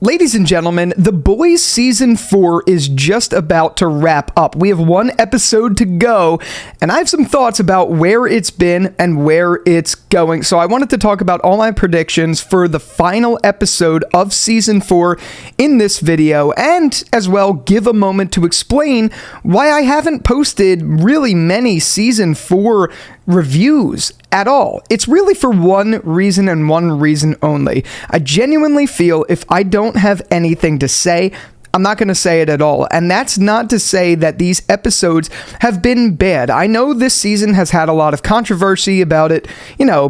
Ladies and gentlemen, The Boys Season 4 is just about to wrap up. We have one episode to go, and I have some thoughts about where it's been and where it's going. So I wanted to talk about all my predictions for the final episode of Season 4 in this video, and as well give a moment to explain why I haven't posted really many Season 4 reviews at all. It's really for one reason and one reason only. I genuinely feel if I don't have anything to say, I'm not going to say it at all. And that's not to say that these episodes have been bad. I know this season has had a lot of controversy about it,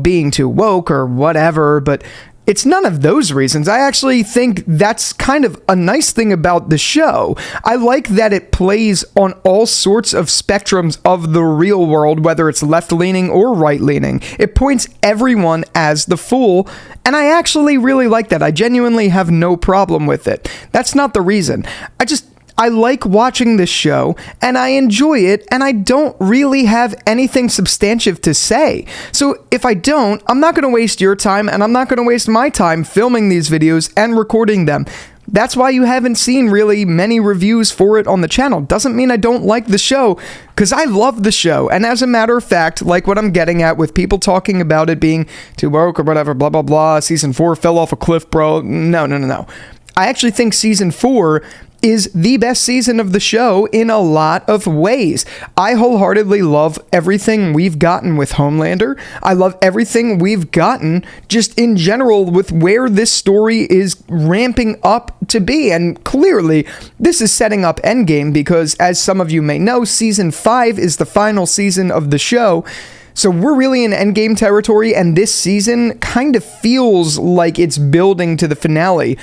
being too woke or whatever, but it's none of those reasons. I actually think that's kind of a nice thing about the show. I like that it plays on all sorts of spectrums of the real world, whether it's left-leaning or right-leaning. It points everyone as the fool, and I actually really like that. I genuinely have no problem with it. That's not the reason. I like watching this show, and I enjoy it, and I don't really have anything substantive to say. So if I don't, I'm not going to waste your time, and I'm not going to waste my time filming these videos and recording them. That's why you haven't seen really many reviews for it on the channel. Doesn't mean I don't like the show, because I love the show. And as a matter of fact, like what I'm getting at with people talking about it being too woke or whatever, blah, blah, blah, Season 4 fell off a cliff, bro. No. I actually think Season 4 is the best season of the show in a lot of ways. I wholeheartedly love everything we've gotten with Homelander. I love everything we've gotten just in general with where this story is ramping up to be. And clearly, this is setting up Endgame because, as some of you may know, Season 5 is the final season of the show. So we're really in endgame territory, and this season kind of feels like it's building to the finale.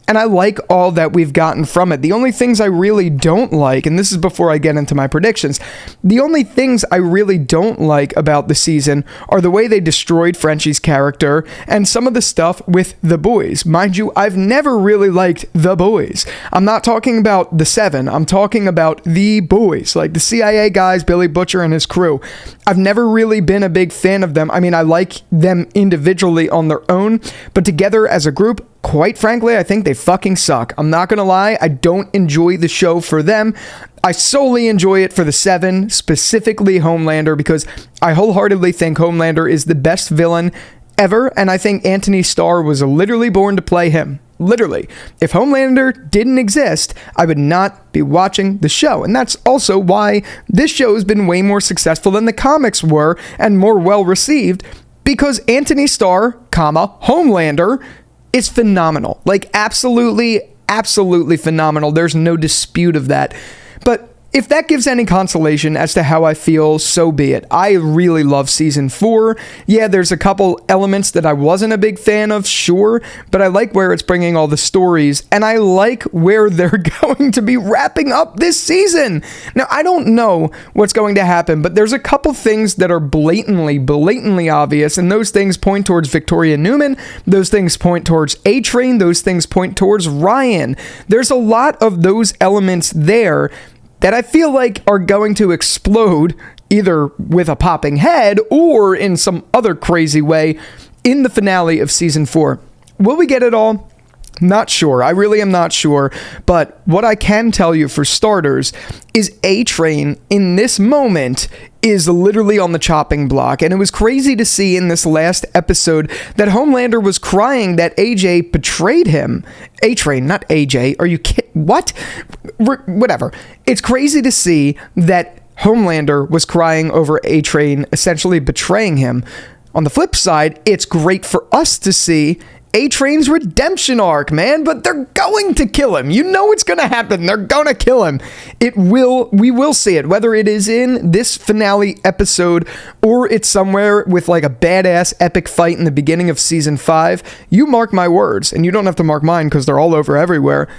And I like all that we've gotten from it. The only things I really don't like, and this is before I get into my predictions, the only things I really don't like about the season are the way they destroyed Frenchie's character and some of the stuff with the boys. Mind you, I've never really liked the boys. I'm not talking about the Seven. I'm talking about the boys, like the CIA guys, Billy Butcher and his crew. I've never really been a big fan of them. I mean, I like them individually on their own, but together as a group, quite frankly, I think they fucking suck. I'm not gonna lie, I don't enjoy the show for them. I solely enjoy it for the Seven, specifically Homelander, because I wholeheartedly think Homelander is the best villain ever, and I think Anthony Starr was literally born to play him. Literally. If Homelander didn't exist, I would not be watching the show. And that's also why this show has been way more successful than the comics were and more well received, because Anthony Starr, Homelander, is phenomenal. Like, absolutely phenomenal. There's no dispute of that. But if that gives any consolation as to how I feel, so be it. I really love Season 4. Yeah, there's a couple elements that I wasn't a big fan of, sure, but I like where it's bringing all the stories, and I like where they're going to be wrapping up this season. Now, I don't know what's going to happen, but there's a couple things that are blatantly obvious, and those things point towards Victoria Neuman, those things point towards A-Train, those things point towards Ryan. There's a lot of those elements there that I feel like are going to explode either with a popping head or in some other crazy way in the finale of Season 4. Will we get it all? Not sure. I really am not sure. But what I can tell you for starters is A-Train in this moment is literally on the chopping block. And it was crazy to see in this last episode that Homelander was crying that AJ betrayed him. A-Train, not AJ. Are you kidding? What? Whatever. It's crazy to see that Homelander was crying over A-Train essentially betraying him. On the flip side, it's great for us to see A-Train's redemption arc, man, but they're going to kill him. You know it's going to happen. They're going to kill him. We will see it, whether it is in this finale episode or it's somewhere with like a badass epic fight in the beginning of Season 5. You mark my words, and you don't have to mark mine because they're all over everywhere.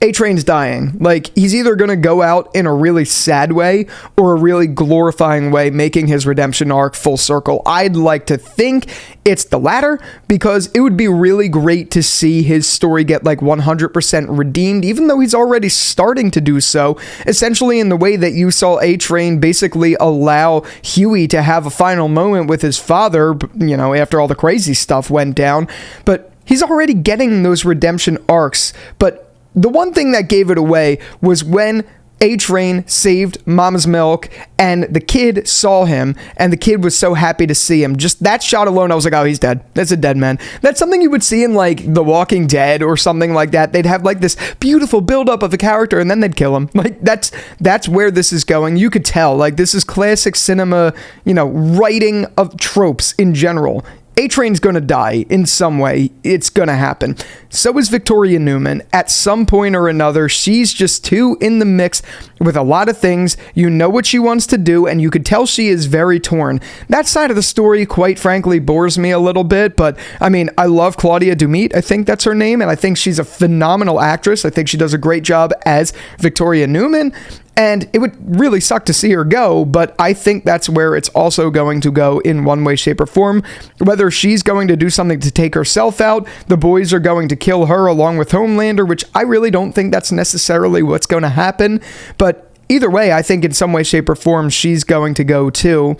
A-Train's dying. Like, he's either going to go out in a really sad way or a really glorifying way, making his redemption arc full circle. I'd like to think it's the latter, because it would be really great to see his story get like 100% redeemed, even though he's already starting to do so, essentially in the way that you saw A-Train basically allow Huey to have a final moment with his father, after all the crazy stuff went down. But he's already getting those redemption arcs. But the one thing that gave it away was when A-Train saved Mama's milk and the kid saw him, and the kid was so happy to see him. Just that shot alone, I was like, oh, he's dead. That's a dead man. That's something you would see in like The Walking Dead or something like that. They'd have like this beautiful buildup of a character and then they'd kill him. Like that's where this is going. You could tell, like, this is classic cinema, writing of tropes in general. A-Train's gonna die in some way. It's gonna happen. So is Victoria Neuman. At some point or another, she's just too in the mix with a lot of things. You know what she wants to do, and you could tell she is very torn. That side of the story, quite frankly, bores me a little bit, but I mean, I love Claudia Dumit. I think that's her name, and I think she's a phenomenal actress. I think she does a great job as Victoria Neuman. And it would really suck to see her go, but I think that's where it's also going to go in one way, shape, or form. Whether she's going to do something to take herself out, the boys are going to kill her along with Homelander, which I really don't think that's necessarily what's going to happen. But either way, I think in some way, shape, or form, she's going to go too.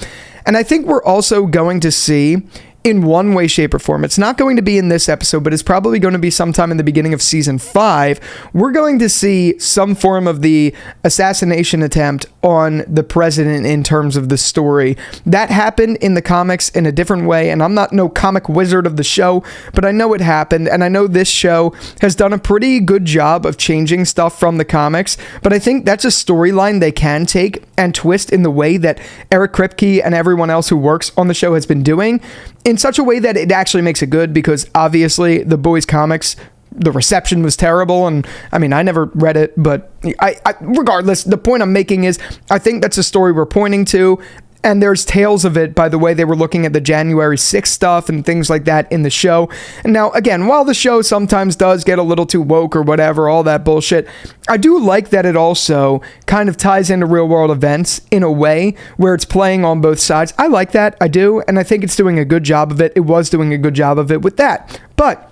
And I think we're also going to see, in one way, shape, or form, it's not going to be in this episode, but it's probably going to be sometime in the beginning of season 5, we're going to see some form of the assassination attempt on the president in terms of the story. That happened in the comics in a different way, and I'm not no comic wizard of the show, but I know it happened, and I know this show has done a pretty good job of changing stuff from the comics, but I think that's a storyline they can take and twist in the way that Eric Kripke and everyone else who works on the show has been doing, in such a way that it actually makes it good, because obviously the boys comics, the reception was terrible, and I mean, I never read it, but I regardless, the point I'm making is I think that's a story we're pointing to, and there's tales of it by the way they were looking at the January 6th stuff and things like that in the show. And now, again, while the show sometimes does get a little too woke or whatever, all that bullshit, I do like that it also kind of ties into real world events in a way where it's playing on both sides. I like that, I do, and I think it's doing a good job of it. It was doing a good job of it with that. But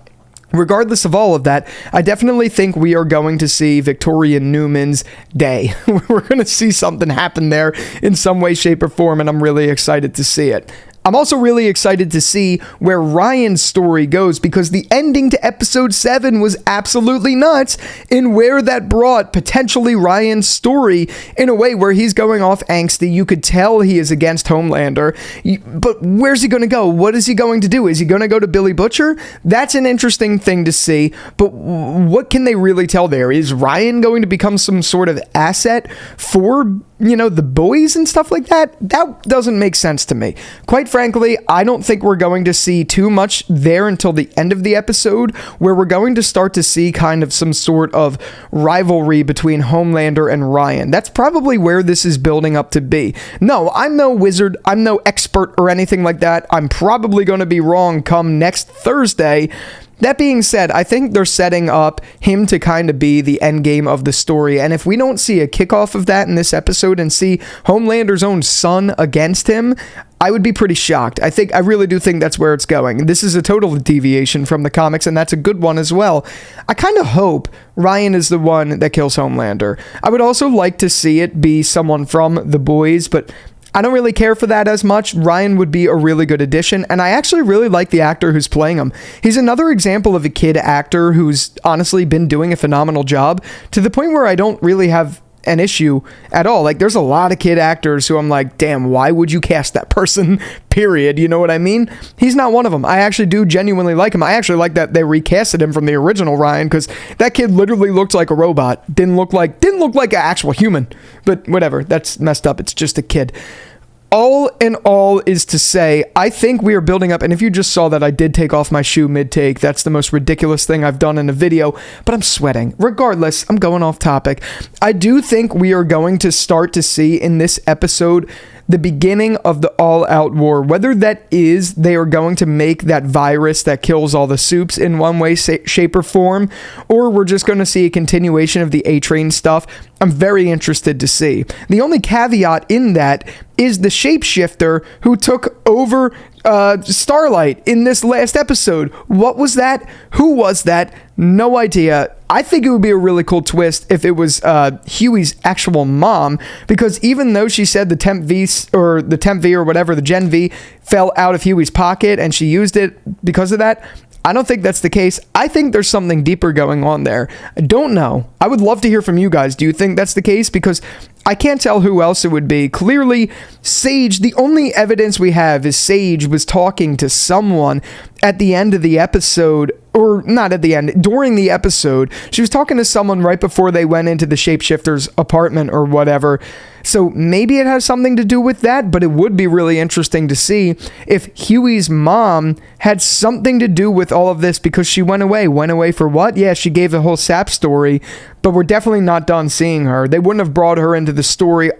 regardless of all of that, I definitely think we are going to see Victoria Neuman's day. We're going to see something happen there in some way, shape, or form, and I'm really excited to see it. I'm also really excited to see where Ryan's story goes, because the ending to episode 7 was absolutely nuts in where that brought potentially Ryan's story in a way where he's going off angsty. You could tell he is against Homelander, but where's he going to go? What is he going to do? Is he going to go to Billy Butcher? That's an interesting thing to see, but what can they really tell there? Is Ryan going to become some sort of asset for the boys and stuff like that? That doesn't make sense to me. Quite frankly, I don't think we're going to see too much there until the end of the episode, where we're going to start to see kind of some sort of rivalry between Homelander and Ryan. That's probably where this is building up to be. No, I'm no wizard, I'm no expert or anything like that. I'm probably going to be wrong come next Thursday. That being said, I think they're setting up him to kind of be the endgame of the story, and if we don't see a kickoff of that in this episode and see Homelander's own son against him, I would be pretty shocked. I really do think that's where it's going. This is a total deviation from the comics, and that's a good one as well. I kind of hope Ryan is the one that kills Homelander. I would also like to see it be someone from The Boys, but I don't really care for that as much. Ryan would be a really good addition, and I actually really like the actor who's playing him. He's another example of a kid actor who's honestly been doing a phenomenal job, to the point where I don't really have an issue at all. Like, there's a lot of kid actors who I'm like, damn, why would you cast that person? Period. You know what I mean? He's not one of them. I actually do genuinely like him. I actually like that they recasted him from the original Ryan, because that kid literally looked like a robot. Didn't look like an actual human. But whatever. That's messed up. It's just a kid. All in all is to say, I think we are building up, and if you just saw that I did take off my shoe mid-take, that's the most ridiculous thing I've done in a video, but I'm sweating. Regardless, I'm going off topic. I do think we are going to start to see in this episode the beginning of the all-out war, whether that is they are going to make that virus that kills all the soups in one way, shape, or form, or we're just going to see a continuation of the A-Train stuff. I'm very interested to see. The only caveat in that is the shapeshifter who took over Starlight in this last episode. What was that? Who was that? No idea. I think it would be a really cool twist if it was Huey's actual mom, because even though she said the Temp V or whatever, the Gen V fell out of Huey's pocket and she used it because of that, I don't think that's the case. I think there's something deeper going on there. I don't know. I would love to hear from you guys. Do you think that's the case? Because I can't tell who else it would be. Clearly, Sage, the only evidence we have is Sage was talking to someone at the end of the episode, or not at the end, during the episode. She was talking to someone right before they went into the shapeshifter's apartment or whatever. So maybe it has something to do with that, but it would be really interesting to see if Huey's mom had something to do with all of this, because she went away. Went away for what? Yeah, she gave the whole sap story, but we're definitely not done seeing her. They wouldn't have brought her into the story.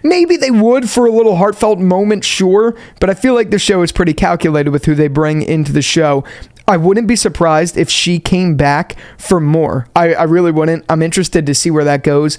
Maybe they would for a little heartfelt moment, sure, but I feel like the show is pretty calculated with who they bring into the show. I wouldn't be surprised if she came back for more. I really wouldn't. I'm interested to see where that goes.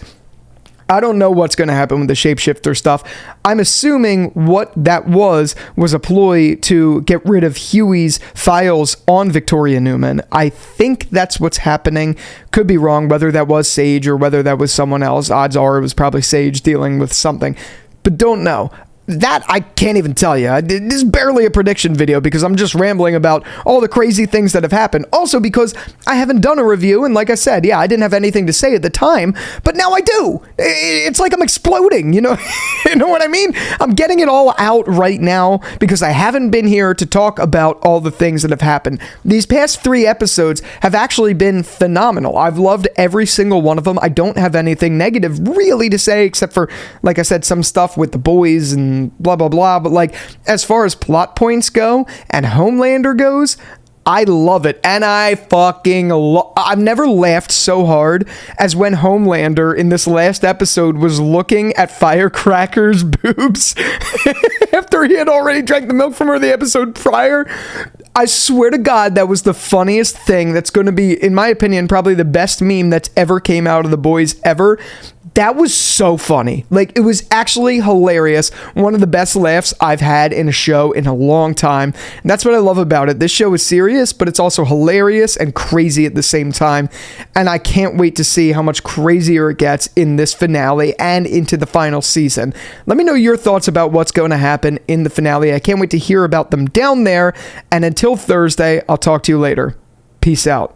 I don't know what's going to happen with the shapeshifter stuff. I'm assuming what that was a ploy to get rid of Huey's files on Victoria Neuman. I think that's what's happening. Could be wrong, whether that was Sage or whether that was someone else. Odds are it was probably Sage dealing with something, but don't know. That I can't even tell you. This is barely a prediction video because I'm just rambling about all the crazy things that have happened. Also because I haven't done a review, and like I said, yeah, I didn't have anything to say at the time, but now I do. It's like I'm exploding, you know? You know what I mean? I'm getting it all out right now because I haven't been here to talk about all the things that have happened. These past 3 episodes have actually been phenomenal. I've loved every single one of them. I don't have anything negative really to say, except for, like I said, some stuff with the boys and blah blah blah, but like as far as plot points go and Homelander goes, I love it, and I fucking I've never laughed so hard as when Homelander in this last episode was looking at Firecracker's boobs after he had already drank the milk from her the episode prior. I swear to God, that was the funniest thing. That's going to be, in my opinion, probably the best meme that's ever came out of The Boys ever. That was so funny. Like, it was actually hilarious. One of the best laughs I've had in a show in a long time. And that's what I love about it. This show is serious, but it's also hilarious and crazy at the same time. And I can't wait to see how much crazier it gets in this finale and into the final season. Let me know your thoughts about what's going to happen in the finale. I can't wait to hear about them down there. And until Thursday, I'll talk to you later. Peace out.